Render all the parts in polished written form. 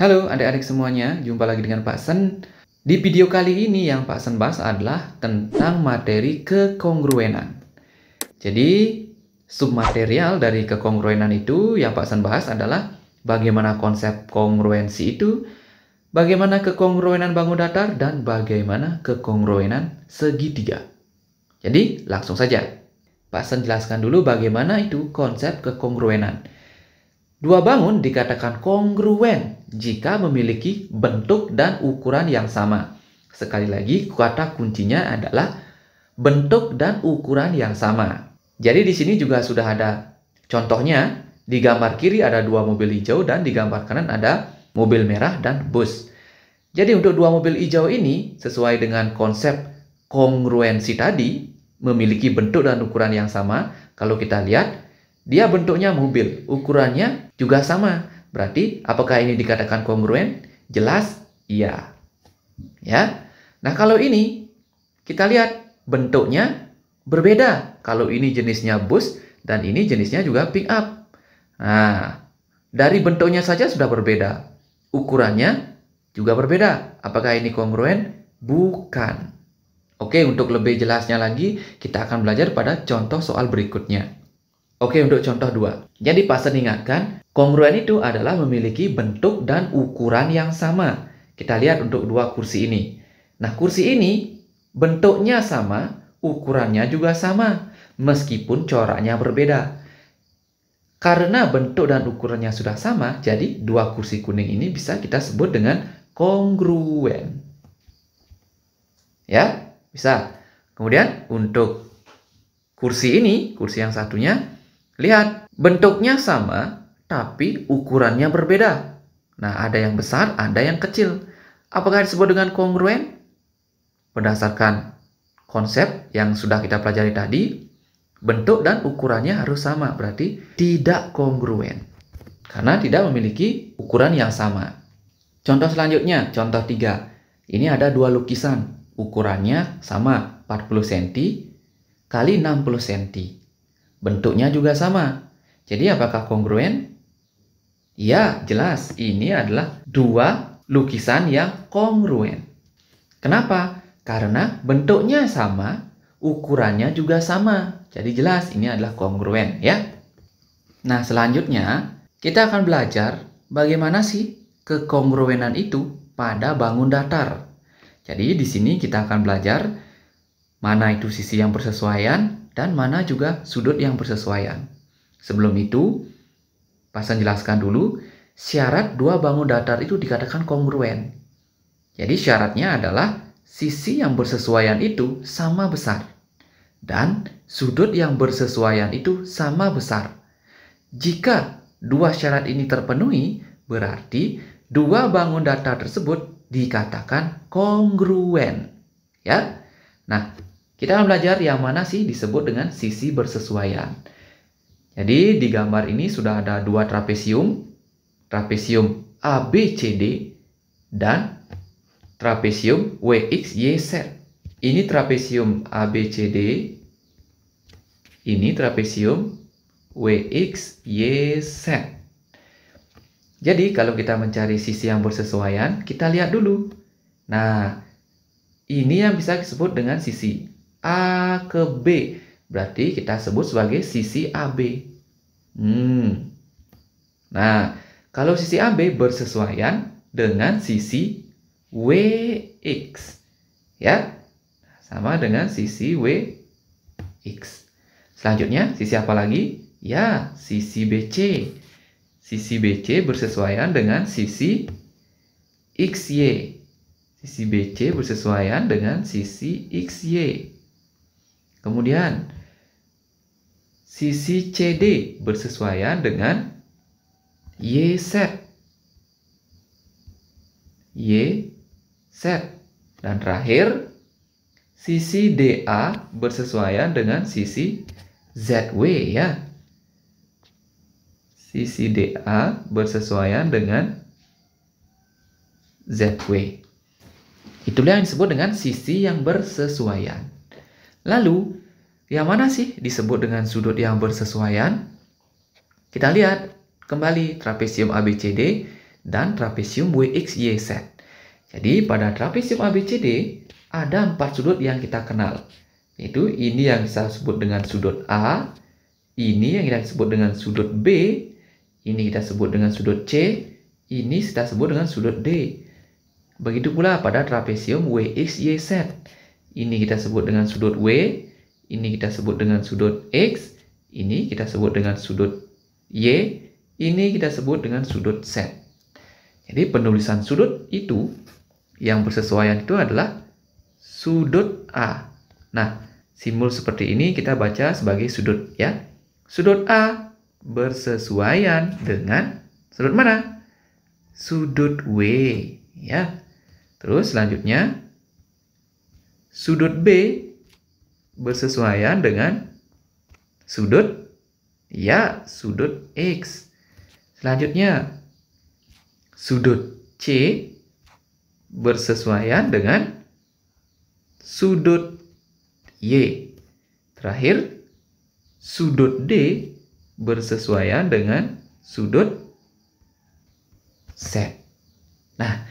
Halo adik-adik semuanya, jumpa lagi dengan Pak Sen. Di video kali ini yang Pak Sen bahas adalah tentang materi kekongruenan. Jadi, submaterial dari kekongruenan itu yang Pak Sen bahas adalah bagaimana konsep kongruensi itu, bagaimana kekongruenan bangun datar, dan bagaimana kekongruenan segitiga. Jadi, langsung saja. Pak Sen jelaskan dulu bagaimana itu konsep kekongruenan. Dua bangun dikatakan kongruen jika memiliki bentuk dan ukuran yang sama. Sekali lagi, kata kuncinya adalah bentuk dan ukuran yang sama. Jadi di sini juga sudah ada contohnya. Di gambar kiri ada dua mobil hijau dan di gambar kanan ada mobil merah dan bus. Jadi untuk dua mobil hijau ini sesuai dengan konsep kongruensi tadi, memiliki bentuk dan ukuran yang sama. Kalau kita lihat, dia bentuknya mobil, ukurannya juga sama. Berarti apakah ini dikatakan kongruen? Jelas iya. Ya. Nah, kalau ini kita lihat bentuknya berbeda. Kalau ini jenisnya bus dan ini jenisnya juga pick up. Nah, dari bentuknya saja sudah berbeda. Ukurannya juga berbeda. Apakah ini kongruen? Bukan. Oke, untuk lebih jelasnya lagi, kita akan belajar pada contoh soal berikutnya. Oke, untuk contoh 2. Jadi Pak Sen ingatkan, kongruen itu adalah memiliki bentuk dan ukuran yang sama. Kita lihat untuk dua kursi ini. Nah, kursi ini bentuknya sama, ukurannya juga sama, meskipun coraknya berbeda. Karena bentuk dan ukurannya sudah sama, jadi dua kursi kuning ini bisa kita sebut dengan kongruen. Ya, bisa. Kemudian untuk kursi ini, kursi yang satunya, lihat, bentuknya sama, tapi ukurannya berbeda. Nah, ada yang besar, ada yang kecil. Apakah disebut dengan kongruen? Berdasarkan konsep yang sudah kita pelajari tadi, bentuk dan ukurannya harus sama, berarti tidak kongruen. Karena tidak memiliki ukuran yang sama. Contoh selanjutnya, contoh 3. Ini ada dua lukisan, ukurannya sama, 40 cm kali 60 cm. Bentuknya juga sama. Jadi apakah kongruen? Ya, jelas. Ini adalah dua lukisan yang kongruen. Kenapa? Karena bentuknya sama, ukurannya juga sama. Jadi jelas ini adalah kongruen, ya. Nah, selanjutnya kita akan belajar bagaimana sih kekongruenan itu pada bangun datar. Jadi di sini kita akan belajar mana itu sisi yang bersesuaian dan mana juga sudut yang bersesuaian. Sebelum itu, Pak Sen jelaskan dulu, syarat dua bangun datar itu dikatakan kongruen. Jadi syaratnya adalah sisi yang bersesuaian itu sama besar. Dan sudut yang bersesuaian itu sama besar. Jika dua syarat ini terpenuhi, berarti dua bangun datar tersebut dikatakan kongruen. Ya. Nah, kita akan belajar yang mana sih disebut dengan sisi bersesuaian. Jadi di gambar ini sudah ada dua trapesium, trapesium ABCD dan trapesium WXYZ. Ini trapesium ABCD, ini trapesium WXYZ. Jadi kalau kita mencari sisi yang bersesuaian, kita lihat dulu. Nah, ini yang bisa disebut dengan sisi A ke B. Berarti kita sebut sebagai sisi AB. Nah, kalau sisi AB bersesuaian dengan sisi WX. Ya, sama dengan sisi WX. Selanjutnya, sisi apa lagi? Ya, sisi BC. Sisi BC bersesuaian dengan sisi XY. Sisi BC bersesuaian dengan sisi XY. Kemudian, sisi CD bersesuaian dengan YZ. YZ. Dan terakhir, sisi DA bersesuaian dengan sisi ZW, ya. Sisi DA bersesuaian dengan ZW. Itulah yang disebut dengan sisi yang bersesuaian. Lalu, yang mana sih disebut dengan sudut yang bersesuaian? Kita lihat kembali trapesium ABCD dan trapesium WXYZ. Jadi pada trapesium ABCD ada 4 sudut yang kita kenal. Yaitu ini yang kita sebut dengan sudut A, ini yang kita sebut dengan sudut B, ini kita sebut dengan sudut C, ini kita sebut dengan sudut D. Begitu pula pada trapesium WXYZ. Ini kita sebut dengan sudut W, ini kita sebut dengan sudut X, ini kita sebut dengan sudut Y, ini kita sebut dengan sudut Z. Jadi penulisan sudut itu yang bersesuaian itu adalah sudut A. Nah, simbol seperti ini kita baca sebagai sudut ya. Sudut A bersesuaian dengan sudut mana? Sudut W ya. Terus selanjutnya sudut B bersesuaian dengan sudut X. Selanjutnya sudut C bersesuaian dengan sudut Y. Terakhir, sudut D bersesuaian dengan sudut Z. Nah,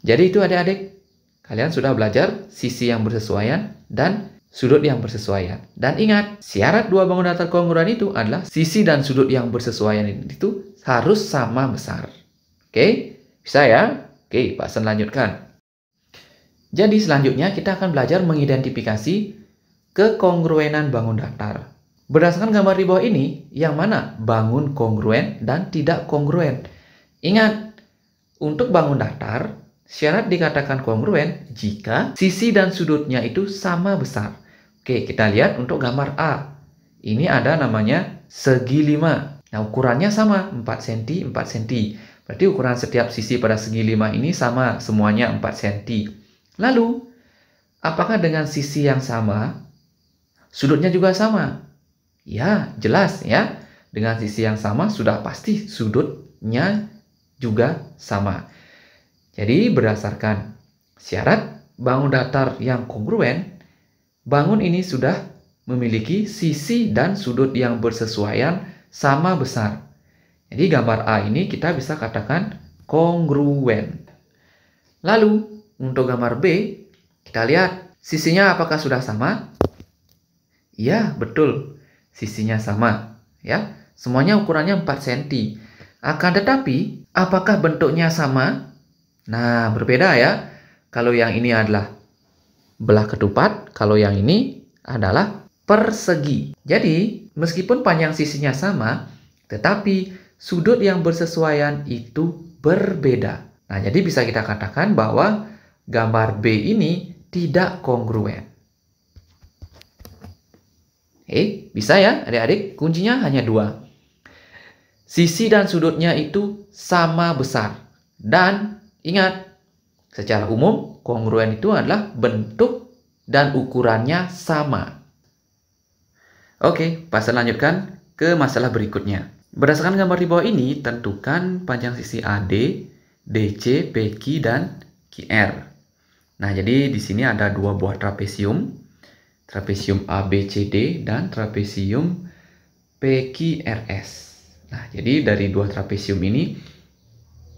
jadi itu adik-adik, kalian sudah belajar sisi yang bersesuaian dan sudut yang bersesuaian. Dan ingat, syarat dua bangun datar kongruen itu adalah sisi dan sudut yang bersesuaian itu harus sama besar. Oke, bisa ya? Oke, Pak Sen lanjutkan. Jadi selanjutnya kita akan belajar mengidentifikasi kekongruenan bangun datar. Berdasarkan gambar di bawah ini, yang mana bangun kongruen dan tidak kongruen. Ingat, untuk bangun datar, syarat dikatakan kongruen jika sisi dan sudutnya itu sama besar. Oke, kita lihat untuk gambar A. Ini ada namanya segi 5. Nah, ukurannya sama, 4 cm, 4 cm. Berarti ukuran setiap sisi pada segi 5 ini sama, semuanya 4 cm. Lalu, apakah dengan sisi yang sama, sudutnya juga sama? Ya, jelas ya. Dengan sisi yang sama, sudah pasti sudutnya juga sama. Jadi, berdasarkan syarat bangun datar yang kongruen, bangun ini sudah memiliki sisi dan sudut yang bersesuaian sama besar. Jadi, gambar A ini kita bisa katakan kongruen. Lalu, untuk gambar B, kita lihat sisinya apakah sudah sama? Ya, betul. Sisinya sama. Ya, semuanya ukurannya 4 cm. Akan tetapi, apakah bentuknya sama? Nah, berbeda ya. Kalau yang ini adalah belah ketupat, kalau yang ini adalah persegi. Jadi, meskipun panjang sisinya sama, tetapi sudut yang bersesuaian itu berbeda. Nah, jadi bisa kita katakan bahwa gambar B ini tidak kongruen. Bisa ya adik-adik? Kuncinya hanya 2. Sisi dan sudutnya itu sama besar. Dan ingat, secara umum kongruen itu adalah bentuk dan ukurannya sama. Oke, Pak Sen lanjutkan ke masalah berikutnya. Berdasarkan gambar di bawah ini, tentukan panjang sisi AD, DC, PQ, dan QR. Nah, jadi di sini ada 2 buah trapesium. Trapesium ABCD dan trapesium PQRS. Nah, jadi dari 2 trapesium ini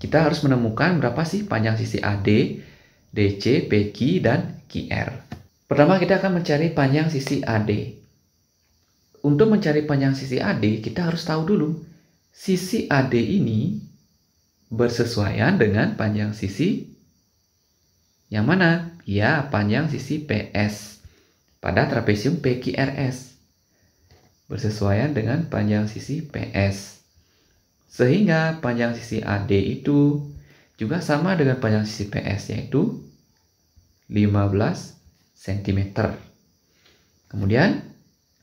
kita harus menemukan berapa sih panjang sisi AD, DC, PQ, dan QR. Pertama kita akan mencari panjang sisi AD. Untuk mencari panjang sisi AD, kita harus tahu dulu sisi AD ini bersesuaian dengan panjang sisi yang mana? Ya, panjang sisi PS pada trapesium PQRS. Bersesuaian dengan panjang sisi PS. Sehingga panjang sisi AD itu juga sama dengan panjang sisi PS, yaitu 15 cm. Kemudian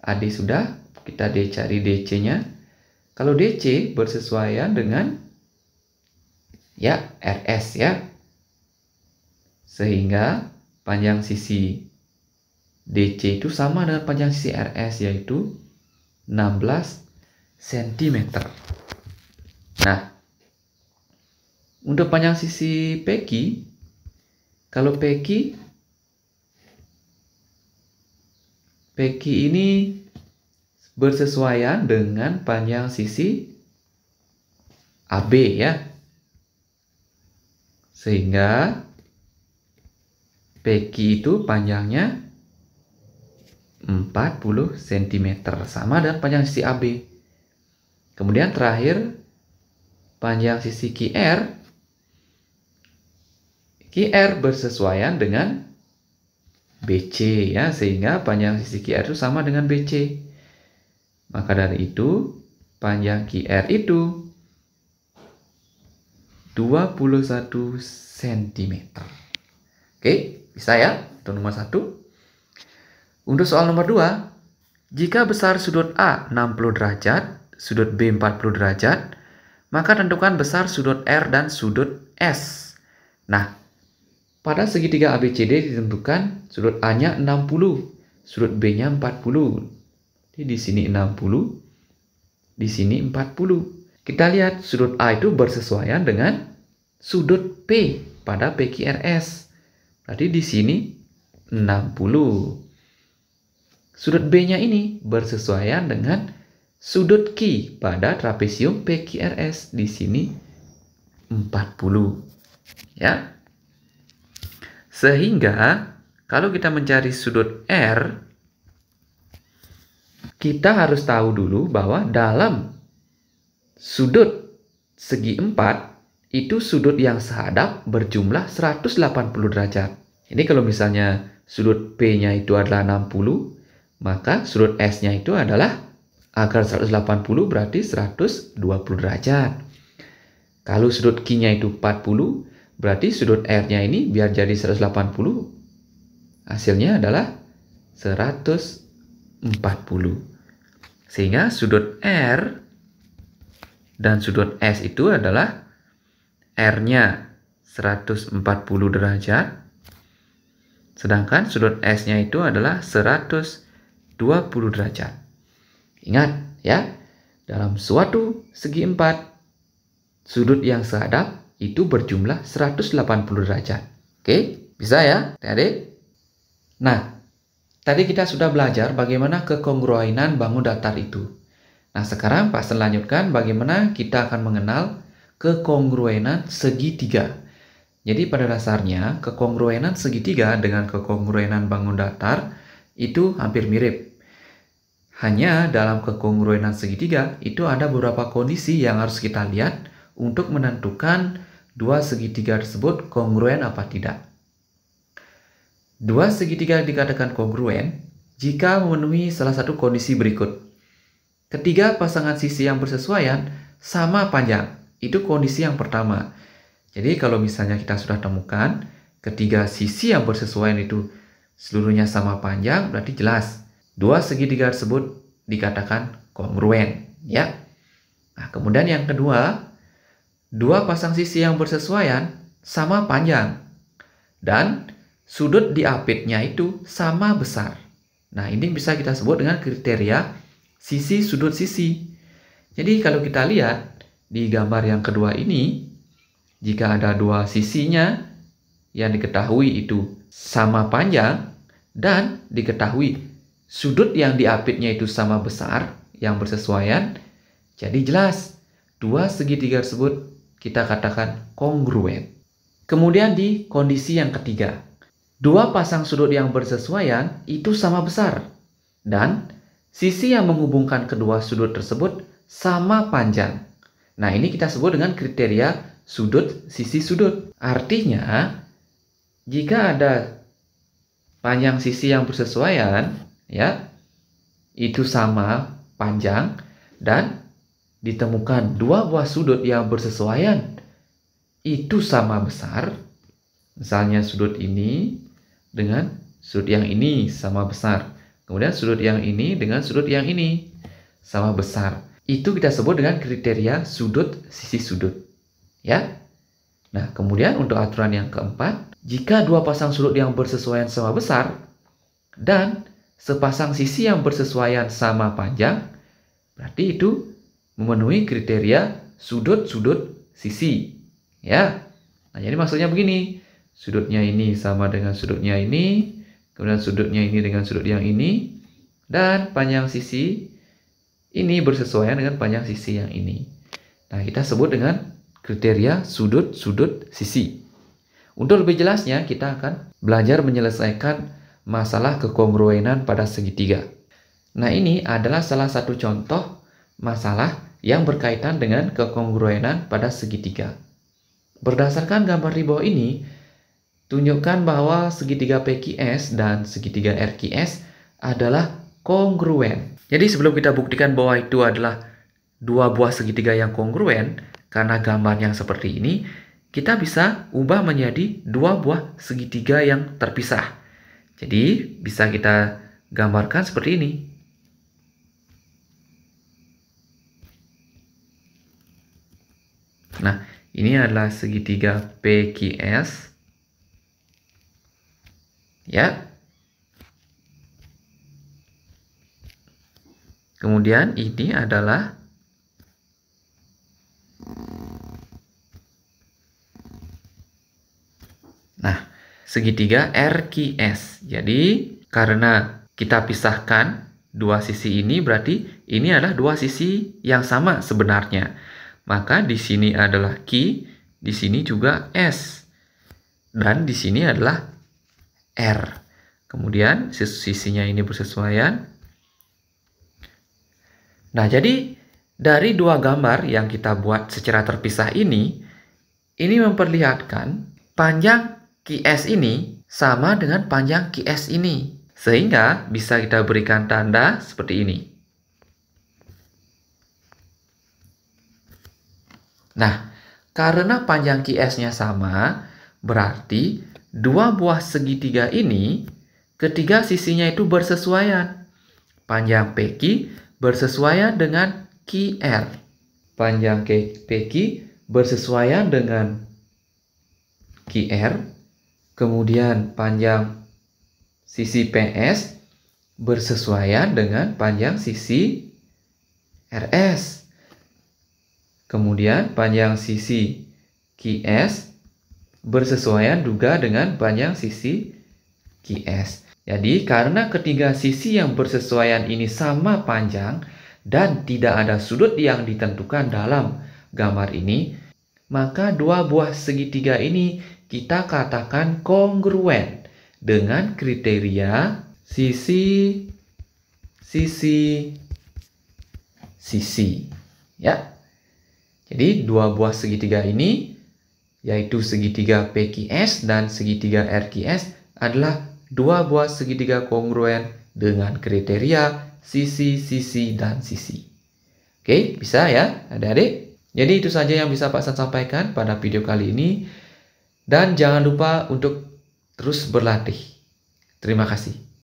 AD sudah, kita cari DC-nya. Kalau DC bersesuaian dengan ya RS ya. Sehingga panjang sisi DC itu sama dengan panjang sisi RS, yaitu 16 cm. Nah, untuk panjang sisi PQ, kalau PQ ini bersesuaian dengan panjang sisi AB ya. Sehingga PQ itu panjangnya 40 cm, sama dengan panjang sisi AB. Kemudian terakhir, panjang sisi QR bersesuaian dengan BC ya, sehingga panjang sisi QR itu sama dengan BC. Maka dari itu, panjang QR itu 21 cm. Oke, bisa ya? Itu nomor 1. Untuk soal nomor 2, jika besar sudut A 60 derajat, sudut B 40 derajat, maka tentukan besar sudut R dan sudut S. Nah, pada segitiga ABCD ditentukan sudut A-nya 60, sudut B-nya 40. Jadi di sini 60, di sini 40. Kita lihat sudut A itu bersesuaian dengan sudut P pada PQRS. Berarti di sini 60. Sudut B-nya ini bersesuaian dengan sudut Q pada trapesium PQRS. Di sini 40. Ya. Sehingga kalau kita mencari sudut R, kita harus tahu dulu bahwa dalam sudut segi 4 itu sudut yang sehadap berjumlah 180 derajat. Jadi kalau misalnya sudut P-nya itu adalah 60, maka sudut S-nya itu adalah akar 180 berarti 120 derajat. Kalau sudut Q-nya itu 40, berarti sudut R-nya ini biar jadi 180, hasilnya adalah 140. Sehingga sudut R dan sudut S itu adalah R-nya 140 derajat, sedangkan sudut S-nya itu adalah 120 derajat. Ingat ya, dalam suatu segi 4, sudut yang sehadap itu berjumlah 180 derajat. Oke, bisa ya adik-adik? Nah, tadi kita sudah belajar bagaimana kekongruenan bangun datar itu. Nah, sekarang Pak Sen lanjutkan bagaimana kita akan mengenal kekongruenan segitiga. Jadi pada dasarnya kekongruenan segitiga dengan kekongruenan bangun datar itu hampir mirip. Hanya dalam kekongruenan segitiga itu ada beberapa kondisi yang harus kita lihat untuk menentukan dua segitiga tersebut kongruen apa tidak. Dua segitiga dikatakan kongruen jika memenuhi salah satu kondisi berikut. Ketiga pasangan sisi yang bersesuaian sama panjang. Itu kondisi yang pertama. Jadi kalau misalnya kita sudah temukan ketiga sisi yang bersesuaian itu seluruhnya sama panjang, berarti jelas dua segitiga tersebut dikatakan kongruen, ya. Nah, kemudian yang kedua, dua pasang sisi yang bersesuaian sama panjang dan sudut diapitnya itu sama besar. Nah, ini bisa kita sebut dengan kriteria sisi sudut sisi. Jadi kalau kita lihat di gambar yang kedua ini, jika ada dua sisinya yang diketahui itu sama panjang dan diketahui sudut yang diapitnya itu sama besar, yang bersesuaian, jadi jelas dua segitiga tersebut kita katakan kongruen. Kemudian di kondisi yang ketiga, dua pasang sudut yang bersesuaian itu sama besar dan sisi yang menghubungkan kedua sudut tersebut sama panjang. Nah, ini kita sebut dengan kriteria sudut sisi sudut. Artinya, jika ada panjang sisi yang bersesuaian, ya, itu sama panjang dan ditemukan dua buah sudut yang bersesuaian itu sama besar. Misalnya sudut ini dengan sudut yang ini sama besar. Kemudian sudut yang ini dengan sudut yang ini sama besar. Itu kita sebut dengan kriteria sudut sisi sudut. Ya. Nah, kemudian untuk aturan yang keempat, jika dua pasang sudut yang bersesuaian sama besar dan sepasang sisi yang bersesuaian sama panjang, berarti itu memenuhi kriteria sudut-sudut sisi. Ya. Nah, jadi maksudnya begini. Sudutnya ini sama dengan sudutnya ini, kemudian sudutnya ini dengan sudut yang ini, dan panjang sisi ini bersesuaian dengan panjang sisi yang ini. Nah, kita sebut dengan kriteria sudut-sudut sisi. Untuk lebih jelasnya, kita akan belajar menyelesaikan masalah kekongruenan pada segitiga. Nah, ini adalah salah satu contoh masalah yang berkaitan dengan kekongruenan pada segitiga. Berdasarkan gambar di bawah ini, tunjukkan bahwa segitiga PQS dan segitiga RQS adalah kongruen. Jadi sebelum kita buktikan bahwa itu adalah dua buah segitiga yang kongruen, karena gambar yang seperti ini, kita bisa ubah menjadi dua buah segitiga yang terpisah. Jadi bisa kita gambarkan seperti ini. Nah, ini adalah segitiga PQS. Ya. Kemudian ini adalah segitiga RQS. Jadi, karena kita pisahkan dua sisi ini, berarti ini adalah dua sisi yang sama sebenarnya. Maka di sini adalah Q, di sini juga S. Dan di sini adalah R. Kemudian sisinya ini bersesuaian. Nah, jadi dari dua gambar yang kita buat secara terpisah ini memperlihatkan panjang QS ini sama dengan panjang QS ini. Sehingga bisa kita berikan tanda seperti ini. Nah, karena panjang QS-nya sama, berarti dua buah segitiga ini ketiga sisinya itu bersesuaian. Panjang PQ bersesuaian dengan QR. Panjang PQ bersesuaian dengan QR. Kemudian panjang sisi PS bersesuaian dengan panjang sisi RS. Kemudian panjang sisi QS bersesuaian juga dengan panjang sisi QS. Jadi karena ketiga sisi yang bersesuaian ini sama panjang dan tidak ada sudut yang ditentukan dalam gambar ini, maka dua buah segitiga ini kita katakan kongruen dengan kriteria sisi. Ya. Jadi dua buah segitiga ini, yaitu segitiga PQS dan segitiga RQS, adalah dua buah segitiga kongruen dengan kriteria sisi, dan sisi. Oke, bisa ya adik-adik? Jadi itu saja yang bisa Pak San sampaikan pada video kali ini. Dan jangan lupa untuk terus berlatih. Terima kasih.